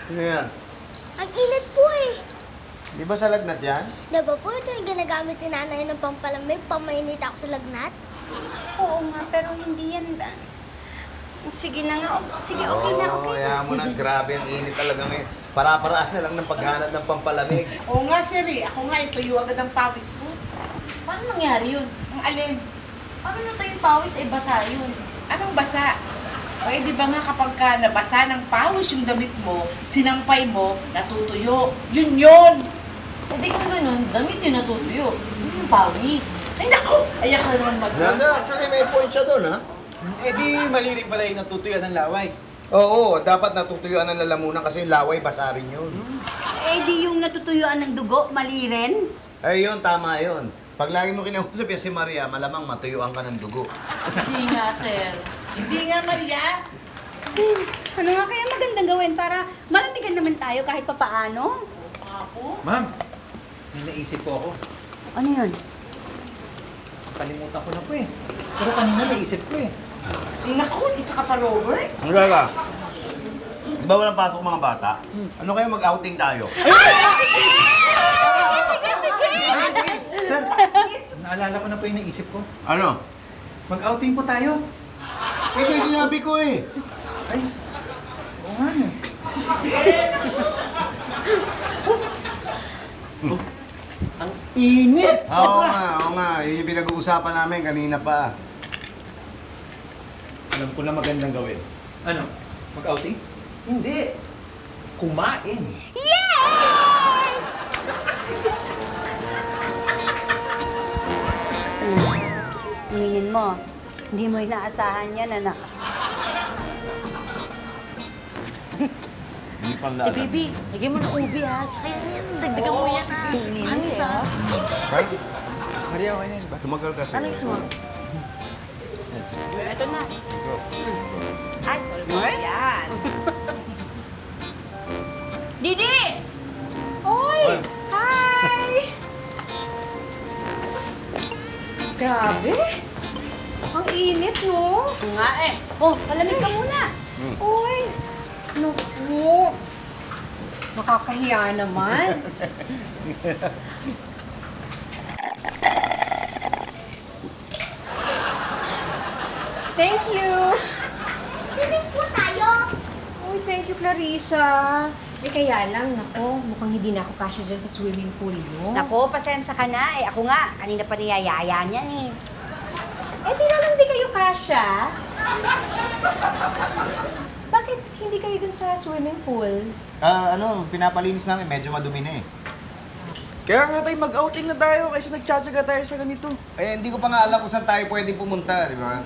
Ano yan? Ang init po eh. Di ba sa lagnat yan? Diba po ito yung ginagamit ni nanay ng pampalamig, pamainit ako sa lagnat? Oo nga, pero hindi yan. Sige na nga. Sige, okay na, okay na. Kaya mo na, grabe ang init talaga ngayon. Para-paraan na lang ng paghanap ng pampalamig. Oo nga, sir eh. Ako nga, ituyo agad ang pawis ko. Paano nangyari yun? Ang alin? Paano na tayong pawis ay basa yun? Anong basa? Pwede ba nga kapag ka nabasa ng pawis yung damit mo, sinampay mo, natutuyo? Yun yun! Hindi kung ganun, damit yun natutuyo. Hindi yung pawis. Ay naku! Ayak ka naman Nanda, actually may point siya doon, ha? Eh di mali rin pala yung natutuyuan ng laway. Oo, dapat natutuyuan ng lalamunan kasi yung laway, basa rin yun. Eh di yung natutuyuan ng dugo, mali rin. Ay, yun, tama yun. Pag lagi mo kinausap yan si Maria, malamang matuyuan ka ng dugo. Hindi nga, sir. Hindi nga, Maria. Ano nga kaya magandang gawin para malamigan naman tayo kahit papaano? Ma'am, may naisip po ako. Ano yun? Kalimutan ko na po eh. Pero kanina naisip ko eh. Ay naku, isa ka pa, Robert. Ang gaga. Di ba walang pasok mga bata? Ano kaya mag-outing tayo? Sir, naalala ko na po yung naisip ko. Ano? Mag-outing po tayo. Eh, kaya sinabi ko eh. Ay, oo nga no. Ang init! Oo nga. Yun yung pinag-uusapan namin kanina pa. Alam ko na magandang gawin. Ano? Mag-outing? Hindi. Kumain. Aminin mo, hindi mo inaasahan yan, anak. Hindi pang Eh, baby, lagyan mo ng ubi ha. Tsaka yan, dagdagan mo yan ha. Anis ha. Maria, okay yan ba? Tumagal kasi. Ano gusto mo? Ito na. Ay, Robert, yan. Didi! Oy! Hi! Grabe! Ang init, no? Nga eh. Oh, malamig ka muna. Uy! Naku! Nakakahiya naman. Thank you! Swimming po tayo. Uy, thank you, Clarissa. Eh, kaya lang, nako, mukhang hindi na ako kasya dyan sa swimming pool mo. Nako, pasensya ka na. Eh, ako nga, kanina pa niyayaya niyan eh. Eh, di nalang di kayo kasya. Bakit hindi kayo dun sa swimming pool? Pinapalinis namin. Medyo madumi na eh. Kaya nga tayo mag-outing na tayo kaysa nagtsatsaga tayo sa ganito. Eh, hindi ko pa nga alam kung saan tayo pwedeng pumunta, di ba?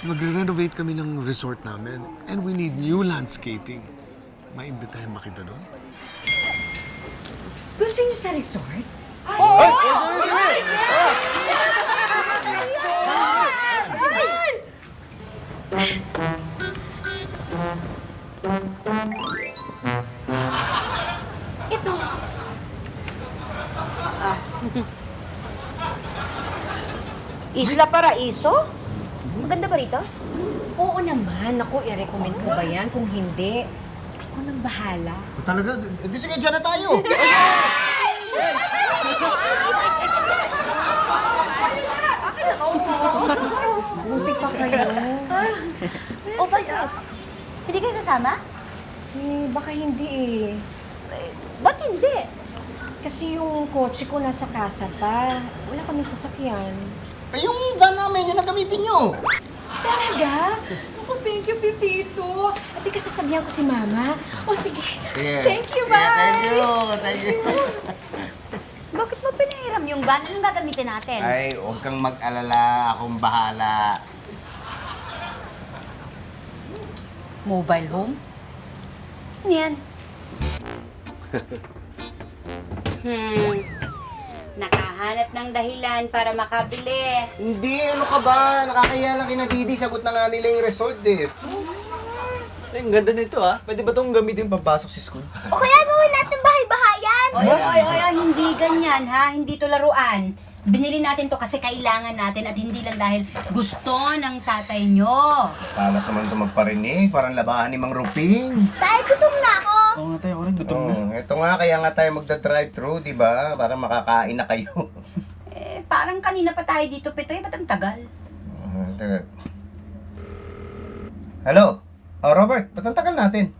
Magre-renovate kami ng resort namin and we need new landscaping. Maimbitahin ba kita doon? Gusto niyo sa resort? Ito. Isla Paraiso? Maganda ba rito? Oo naman. Ako, i-recommend ko ba yan? Kung hindi, ako nang bahala. Talaga? Di sige, dyan na tayo. Buti pa kayo. O bakit? Hindi kayo sasama? Eh, baka hindi eh. Ba't hindi? Kasi yung kotse ko nasa casa pa. Wala kami sasakyan. Eh, yung van namin, yung nagamitin nyo. Talaga? Ako, thank you, Pipito. At di ka sasabihan ko si Mama. O sige. Sige. Thank you, Sige, bye. Thank you. Bakit mo pinahiram yung van? Anong gagamitin natin? Ay, huwag kang mag-alala. Akong bahala. Mobile home? Ano yan? Nakahanap ng dahilan para makabili. Hindi, ano ka ba? Nakakaya lang kina Didi. Sagot na nga nila yung resort eh. Ay, ang ganda nito ah. Pwede ba itong gamitin papasok sa school? O kaya gawin natin bahay-bahayan. Oy, hindi ganyan ha. Hindi to laruan. Binili natin to kasi kailangan natin at hindi lang dahil gusto ng tatay nyo. Talas naman ito magparinig, parang labahan ni Mang Ruping. Tay, gutom na ako. Oo nga tayo, ako rin gutom na. Ito nga, kaya nga tayo magda-drive-thru, di ba? Para makakain na kayo. Eh, parang kanina pa tayo dito, Pitoy. Ba't ang tagal? Teka. Hello? Oh, Robert, ba't ang tagal natin?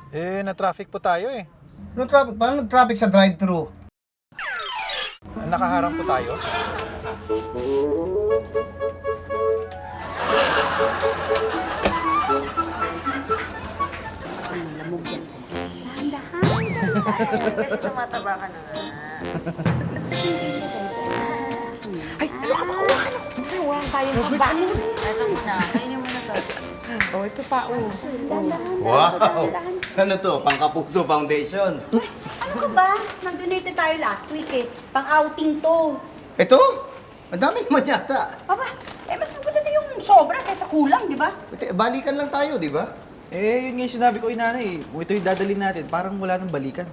Eh, na-traffic po tayo eh. Anong traffic? Paano nag-traffic sa drive-thru? Nakaharang po tayo. Ay, ano ka makuha ka na? Walang tayo ng ba? Ito ko siya. Kainin mo na to. Oh, ito pa, oh. Wow! Ano to? Pangkapuso Foundation. Ano ka ba? Nag-donate tayo last week eh. Pang-outing to. Ito? Ang dami naman yata. Aba, mas maganda na yung sobra kaysa kulang, di ba? Balikan lang tayo, di ba? Eh, yun nga yung sinabi ko, inanay. Kung ito yung dadalhin natin, parang wala nang balikan.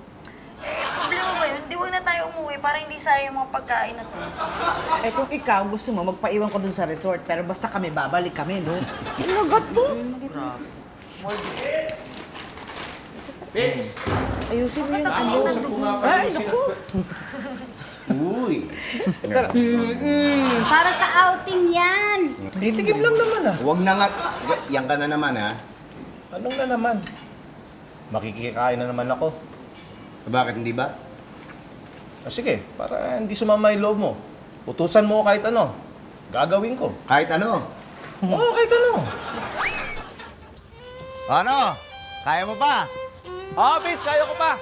Problema ba yun? Di wag na tayo umuwi para hindi sayang yung mga pagkain natin. Eh kung ikaw gusto mo, magpaiwan ko dun sa resort. Pero basta kami, babalik kami, no? Sinagot mo! Ayusin mo yung ano. Ay, naku! Uy! Para sa outing yan. Titigim lang naman ah. Huwag na nga. Yan ka na naman, ha? Anong na naman? Makikikain na naman ako. Bakit hindi ba? Sige, para hindi sumama yung loob mo. Utusan mo kahit ano. Gagawin ko. Kahit ano. Oo, kahit ano. Ano? Kaya mo pa? Ah, Pitch, kaya ko pa.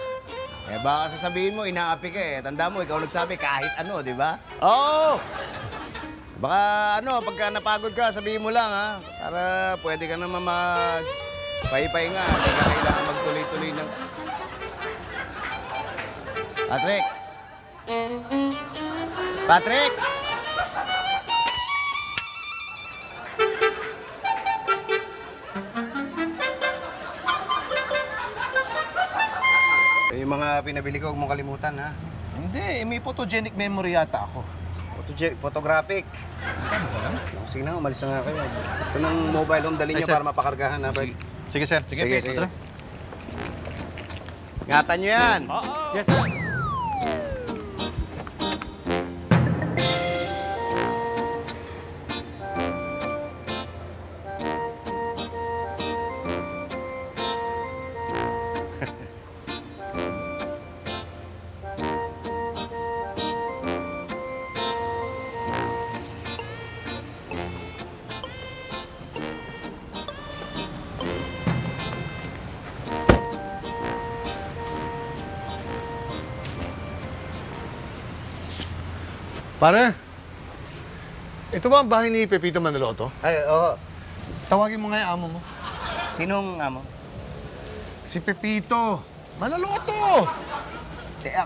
Eh baka sasabihin mo, inaapi ka eh. Tanda mo, ikaw nagsabi kahit ano, di ba? Oo. Baka ano, pagka napagod ka, sabihin mo lang ha. Para pwede ka naman mag-pay-pay nga. Hindi ka kailangan magtuloy-tuloy ng... Patrick! Patrick! Yung mga pinabili ko, huwag mong kalimutan ha. Hindi, may photogenic memory yata ako. Photographic. Sige na, umalis na nga kayo. Ito ng mobile home, dali niyo para mapakargahan ha. Sige, sir. Sige, Pitch. Tara. Ingatan niyo yan. Yes, sir. Pare, ito ba ang bahay ni Pepito Manaloto? Ay, oo. Tawagin mo nga yung amo mo. Sinong amo? Si Pepito Manaloto!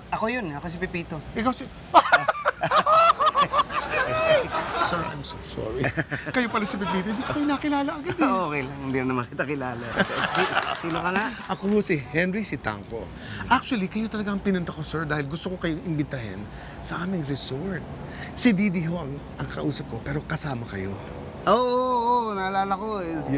Ako yun. Ako si Pepito. Ikaw si... Sir, I'm so sorry. Kayo pala si Pepito, hindi ko kayo nakilala agad eh. Okay lang. Hindi na naman kita kilala. Sino ka nga? Ako si Henry Sitangco. Actually, kayo talaga ang pinunta ko, sir, dahil gusto ko kayong imbitahin sa aming resort. Si Didi ho ang kausap ko, pero kasama kayo. Oo, naalala ko. Yes.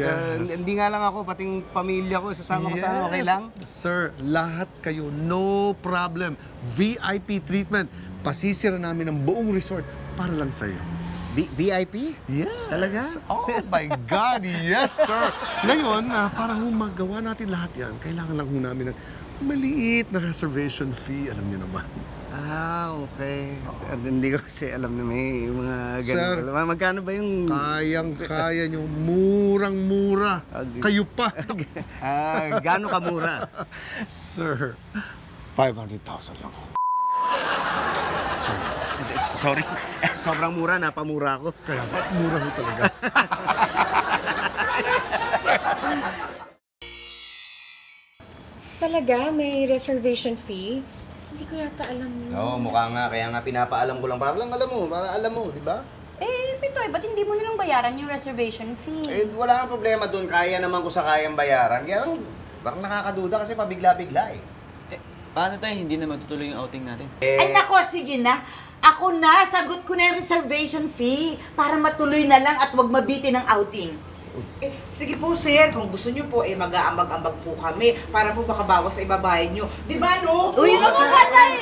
Hindi nga lang ako, pating pamilya ko. Sasama ko sana, okay lang? Sir, lahat kayo, no problem. VIP treatment. Pasisira namin ang buong resort para lang sa'yo. VIP? Yes. Talaga? Oh my God, yes, sir. Ngayon, para ho magawa natin lahat yan, kailangan lang ho namin ng maliit na reservation fee. Alam niyo naman. Ah, okay. At hindi ko kasi alam na may mga Sir, ganun. Magkano ba yung... Kayang-kaya niyo, murang-mura. Kayo pa. Gaano kamura? Sir, 500,000 lang. Sorry. Sobrang mura, napamura ako. Kaya mura ho talaga. Talaga? May reservation fee? Hindi ko yata alam yun. Oo, mukha nga. Kaya nga pinapaalam ko lang. Para lang alam mo, di ba? Eh, Pitoy, ba't hindi mo nilang bayaran yung reservation fee? Eh, wala nang problema doon. Kaya naman ko sa kayang bayaran. Kaya lang, parang nakakaduda kasi pabigla-bigla eh. Paano tayo hindi na matutuloy yung outing natin? Ay, nako, sige na. Ako na, sagot ko na yung reservation fee para matuloy na lang at wag mabitin ng outing. Sige po, sir. Kung gusto niyo po, mag-aambag-ambag po kami para po makabawas sa ibabayad niyo. Di ba, no? Uy, yun ako pala eh!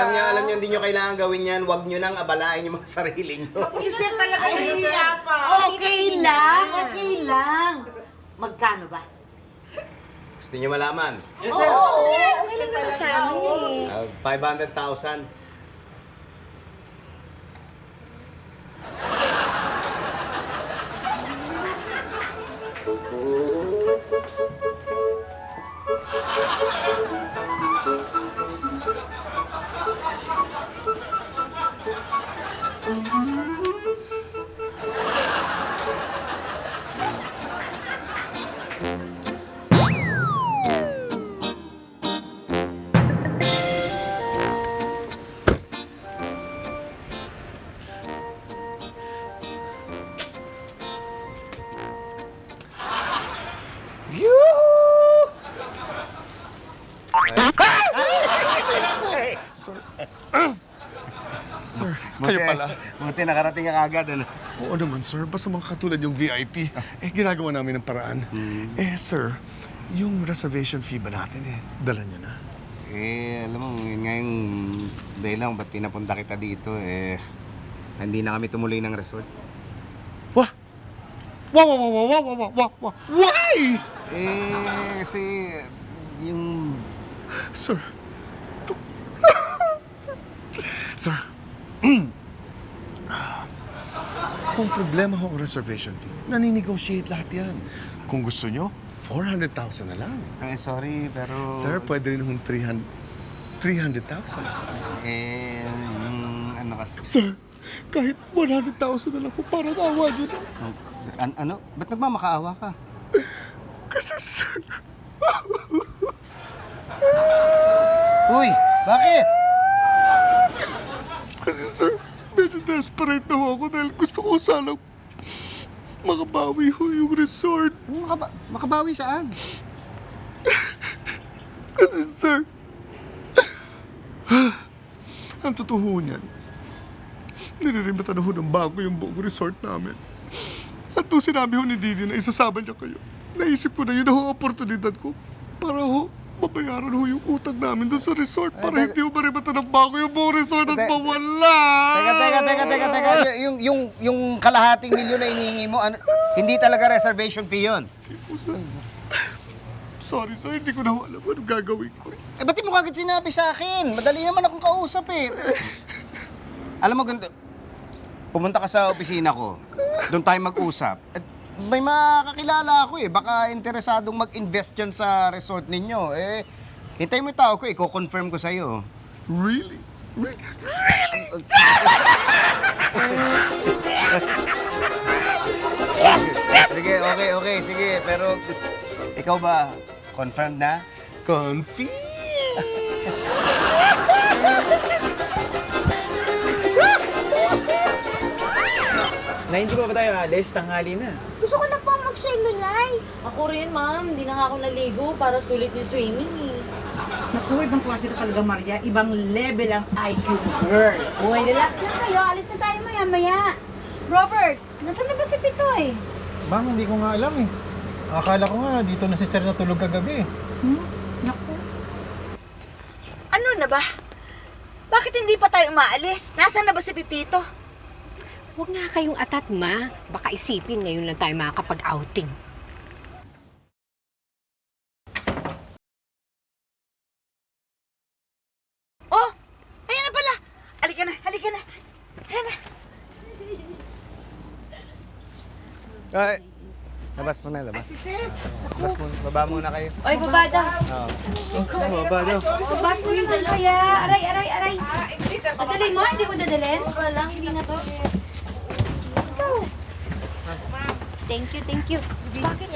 Alam niyo, hindi niyo kailangan gawin yan. Huwag niyo nang abalain yung mga sarili niyo. Ako si sir talaga nahihiya pa. Okay lang. Magkano ba? Gusto niyo malaman? Okay lang naman sa amin 500,000. Sir, kayo pala. Buti nakarating ka agad, ano? Oo naman, sir. Basta mga katulad yung VIP. Ginagawa namin ng paraan. Sir, yung reservation fee ba natin dala niyo na? Alam mo, yun nga yung dahilan ba't pinapunta kita dito, hindi na kami tumuloy ng resort. Wah! Wow! Why? Kasi yung... Sir. Sir. Kung problema ho ang reservation fee, nani-negotiate lahat yan. Kung gusto nyo, 400,000 na lang. sorry, pero... Sir, pwede rin hong 300,000. yung ano kasi... Sir, kahit 100,000 na lang ko, parang awa nyo na. Ano? Ba't nagmamakaawa ka? Kasi, sir, Uy! Bakit? kasi sir, medyo desperate na ho ako dahil gusto ko sanang makabawi ho yung resort. Makabawi saan? Kasi, sir, ang totoo niyan, niririmatan na ho ng bago yung buong resort namin. At nung sinabi ho ni Didi na isasama niya kayo, naisip ko na yun na ho ang oportunidad ko para ho mabayaran ho yung utang namin doon sa resort para hindi ho marimatan ng bago yung buong resort at mawala. Teka. Yung kalahating milyon na inihingi mo, hindi talaga reservation fee yun. Sorry, sir, hindi ko na ho alam anong gagawin ko. Ba't di mo kagad sinabi sa akin? Madali naman akong kausap Alam mo, ganito, pumunta ka sa opisina ko, doon tayo mag-usap. At may makakilala ako baka interesadong mag-invest dyan sa resort ninyo. Hintay mo yung tao ko, i-confirm ko sa'yo. Really? Sige, okay, sige. Pero ikaw ba, confirmed na? Confirm! Na hindi pa ba tayo alis? Tanghali na. Gusto ko na po mag-swimming ay. Ako rin, ma'am. Hindi na nga ako naligo para sulit yung swimming eh. Naku, ibang klase ka talaga, Maria. Ibang level ang IQ girl. Uy, relax lang kayo. Alis na tayo maya-maya. Robert, nasaan na ba si Pitoy? Ma'am, hindi ko nga alam Akala ko nga dito na si Sir natulog kagabi. Naku. Ano na ba? Bakit hindi pa tayo umaalis? Nasaan na ba si Pipito? Huwag nga kayong atat, ma. Baka isipin ngayon lang tayo makakapag-outing. Oh! Ayan na pala! Halika na! Ayan na! Ay, labas mo na, labas. Si Sir! Labas mo, baba muna kayo. Oy, baba daw. Baba daw. Ba't mo naman kaya? Aray. Dadalhin mo? Hindi mo dadalhin? Baba lang, hindi na to. Ikaw. Thank you. Bakit?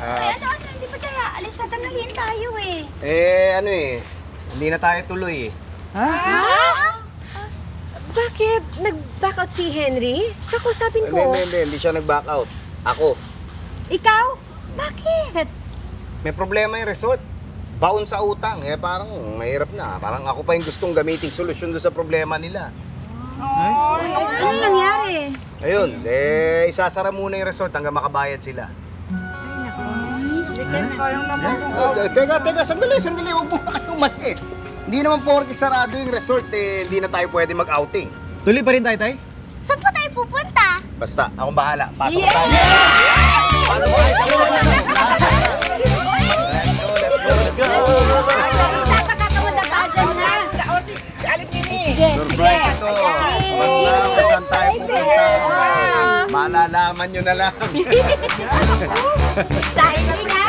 Ay, ano, hindi pa tayo alis. Tatangahin tayo Hindi na tayo tuloy Bakit? Nag-back out si Henry? Kakusapin ko. Hindi siya nag-back out. Ako. Ikaw? Bakit? May problema yung resort. baon sa utang. Eh, parang mahirap na. Parang ako pa yung gustong gamiting solusyon doon sa problema nila. Ano nangyari? Ayun, isasara muna yung resort hanggang makabayad sila. Teka, sandali, huwag muna kayong umalis. Hindi naman porke sarado yung resort, hindi na tayo pwede mag-outing. Tuloy pa rin tayo, Tay? Saan po tayo pupunta? Basta, akong bahala. Pasok na tayo. Pasok na tayo sa loob. Let's go. Clarissa, pagkakamod na ka dyan, ha? Surprise ito. Basta kung saan tayo pupunta. Malalaman nyo na lang. Exciting, ha?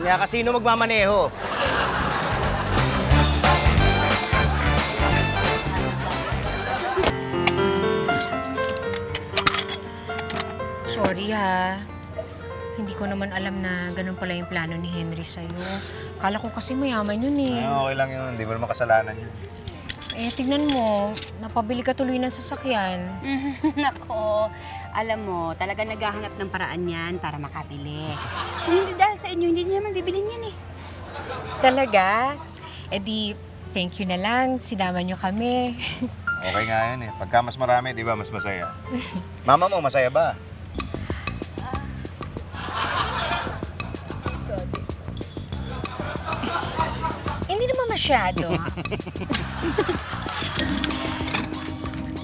Kanya kasino magmamaneho? Sorry ha. Hindi ko naman alam na ganun pala yung plano ni Henry sa'yo. Kala ko kasi mayaman yun eh. Ay, okay lang yun. Hindi mo naman kasalanan yun. Eh, tignan mo. Napabili ka tuloy ng sasakyan. Nako, alam mo, talaga naghahanap ng paraan yan para makabili. Kung hindi dahil sa inyo, hindi niyo naman bibilin yan eh. Talaga? Eh di, thank you na lang. Sinama niyo kami. Okay nga yan eh. Pagka mas marami, di ba, mas masaya. Mama mo, masaya ba? Hindi naman masyado.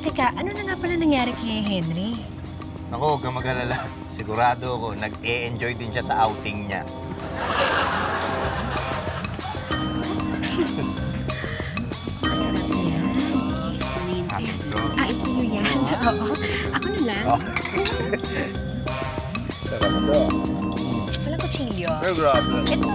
Teka, ano na nga pala nangyari kay Henry? Naku, huwag kang mag-alala. Sigurado ako, nag-e-enjoy din siya sa outing niya. Masarap yan. Akin to. Sa'yo yan. Oo. Ako na lang. Sarap to. Walang kutsilyo. No problem. Ito.